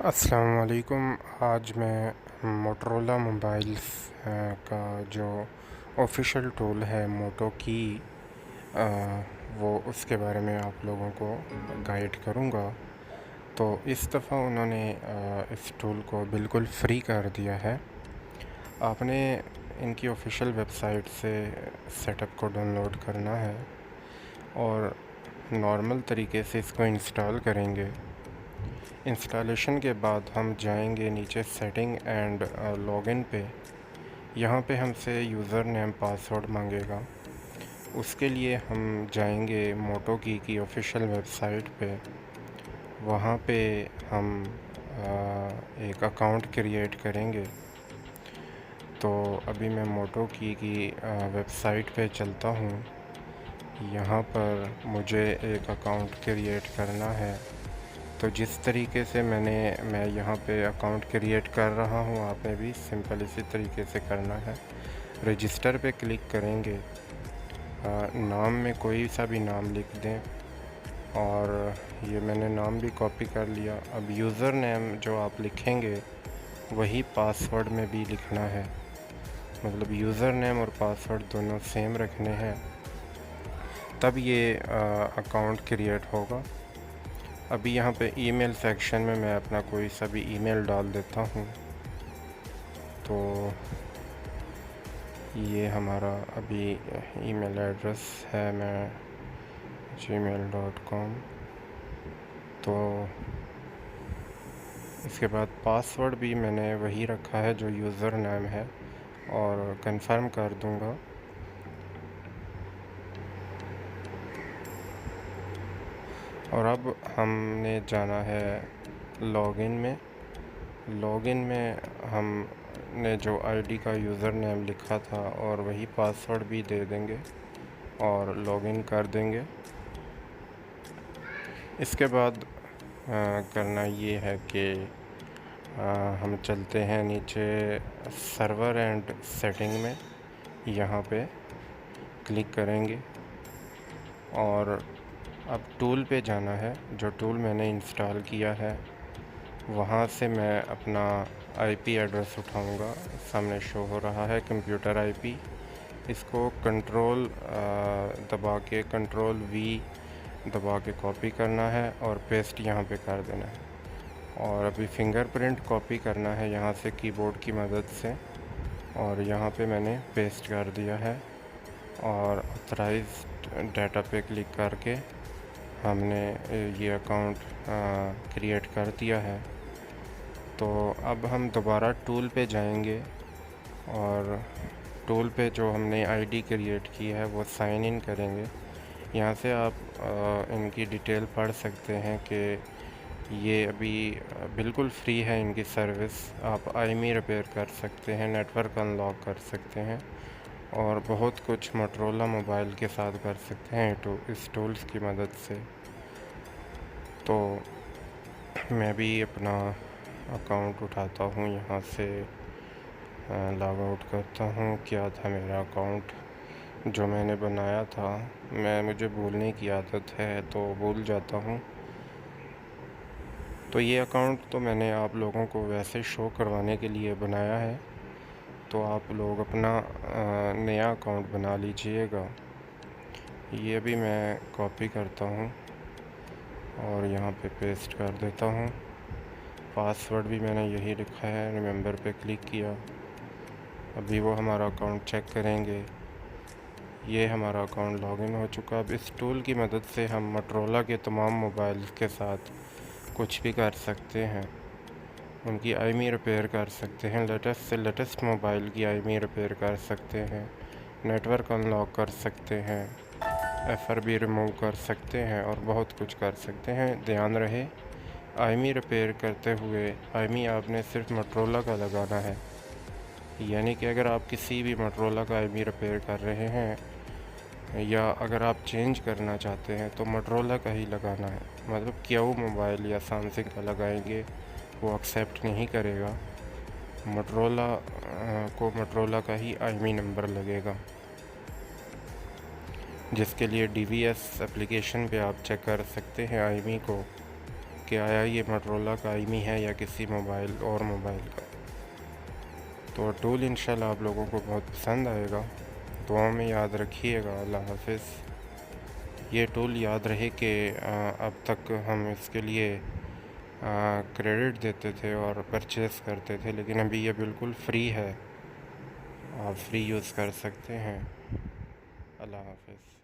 अस्सलाम वालेकुम। आज मैं मोटरोला मोबाइल्स का जो ऑफिशियल टूल है मोटो की, अ, वो उसके बारे में आप लोगों को गाइड करूँगा। तो इस दफ़ा उन्होंने इस टूल को बिल्कुल फ्री कर दिया है। आपने इनकी ऑफिशियल वेबसाइट से सेटअप को डाउनलोड करना है और नॉर्मल तरीके से इसको इंस्टॉल करेंगे। इंस्टॉलेशन के बाद हम जाएंगे नीचे सेटिंग एंड लॉगिन पे। यहाँ पे हमसे यूज़र नेम पासवर्ड मांगेगा। उसके लिए हम जाएंगे मोटो की ऑफिशियल वेबसाइट पे। वहाँ पे हम एक अकाउंट क्रिएट करेंगे। तो अभी मैं मोटो की वेबसाइट पे चलता हूँ। यहाँ पर मुझे एक अकाउंट क्रिएट करना है। तो जिस तरीके से मैं यहाँ पे अकाउंट क्रिएट कर रहा हूँ, आपने भी सिंपल इसी तरीके से करना है। रजिस्टर पे क्लिक करेंगे। नाम में कोई सा भी नाम लिख दें और ये मैंने नाम भी कॉपी कर लिया। अब यूज़र नेम जो आप लिखेंगे वही पासवर्ड में भी लिखना है, मतलब यूज़र नेम और पासवर्ड दोनों सेम रखने हैं, तब ये अकाउंट क्रिएट होगा। अभी यहाँ पे ईमेल सेक्शन में मैं अपना कोई सा भी ईमेल डाल देता हूँ। तो ये हमारा अभी ईमेल एड्रेस है, मैं gmail.com। तो इसके बाद पासवर्ड भी मैंने वही रखा है जो यूज़र नेम है और कंफर्म कर दूँगा। और अब हमने जाना है लॉगिन में। लॉगिन में हमने जो आईडी का यूज़र नेम लिखा था और वही पासवर्ड भी दे देंगे और लॉगिन कर देंगे। इसके बाद करना ये है कि हम चलते हैं नीचे सर्वर एंड सेटिंग में। यहाँ पे क्लिक करेंगे और अब टूल पे जाना है। जो टूल मैंने इंस्टॉल किया है वहाँ से मैं अपना आईपी एड्रेस उठाऊँगा। सामने शो हो रहा है कंप्यूटर आईपी। इसको दबा के कंट्रोल वी दबा के कॉपी करना है और पेस्ट यहाँ पे कर देना है। और अभी फिंगरप्रिंट कॉपी करना है यहाँ से कीबोर्ड की मदद से, और यहाँ पे मैंने पेस्ट कर दिया है। और ऑथराइज्ड डाटा पे क्लिक करके हमने ये अकाउंट क्रिएट कर दिया है। तो अब हम दोबारा टूल पे जाएंगे और टूल पे जो हमने आईडी क्रिएट की है वो साइन इन करेंगे। यहाँ से आप इनकी डिटेल पढ़ सकते हैं कि ये अभी बिल्कुल फ्री है इनकी सर्विस। आप आईएमई रिपेयर कर सकते हैं, नेटवर्क अनलॉक कर सकते हैं और बहुत कुछ मोटरोला मोबाइल के साथ कर सकते हैं तो इस टूल्स की मदद से। तो मैं भी अपना अकाउंट उठाता हूँ, यहाँ से लॉग आउट करता हूँ। क्या था मेरा अकाउंट जो मैंने बनाया था, मुझे भूलने की आदत है तो भूल जाता हूँ। तो ये अकाउंट तो मैंने आप लोगों को वैसे शो करवाने के लिए बनाया है, तो आप लोग अपना नया अकाउंट बना लीजिएगा। ये भी मैं कॉपी करता हूँ और यहाँ पे पेस्ट कर देता हूँ। पासवर्ड भी मैंने यही लिखा है, रिमेंबर पे क्लिक किया। अभी वो हमारा अकाउंट चेक करेंगे। ये हमारा अकाउंट लॉगिन हो चुका। अब इस टूल की मदद से हम मोटरोला के तमाम मोबाइल के साथ कुछ भी कर सकते हैं। उनकी आईएमई रिपेयर कर सकते हैं, लेटेस्ट से लेटेस्ट मोबाइल की आईएमई रिपेयर कर सकते हैं, नेटवर्क अनलॉक कर सकते हैं, एफआरबी रिमूव कर सकते हैं और बहुत कुछ कर सकते हैं। ध्यान रहे, आईएमई रिपेयर करते हुए आईएमई आपने सिर्फ मोटरोला का लगाना है। यानी कि अगर आप किसी भी मोटरोला का आईएमई रिपेयर कर रहे हैं या अगर आप चेंज करना चाहते हैं तो मोटरोला का ही लगाना है। मतलब क्याऊ मोबाइल या सैमसंग का लगाएंगे वो एक्सेप्ट नहीं करेगा। मोटरोला को मोटरोला का ही आईएमई नंबर लगेगा, जिसके लिए डीवीएस एप्लीकेशन पे आप चेक कर सकते हैं आईएमई को कि आया ये मोटरोला का ही है या किसी और मोबाइल का। तो टूल इंशाल्लाह आप लोगों को बहुत पसंद आएगा। दुआ में याद रखिएगा। अल्लाह हाफिज़। ये टूल याद रहे कि अब तक हम इसके लिए क्रेडिट देते थे और परचेज़ करते थे, लेकिन अभी ये बिल्कुल फ्री है, आप फ्री यूज़ कर सकते हैं। अल्लाह हाफिज़।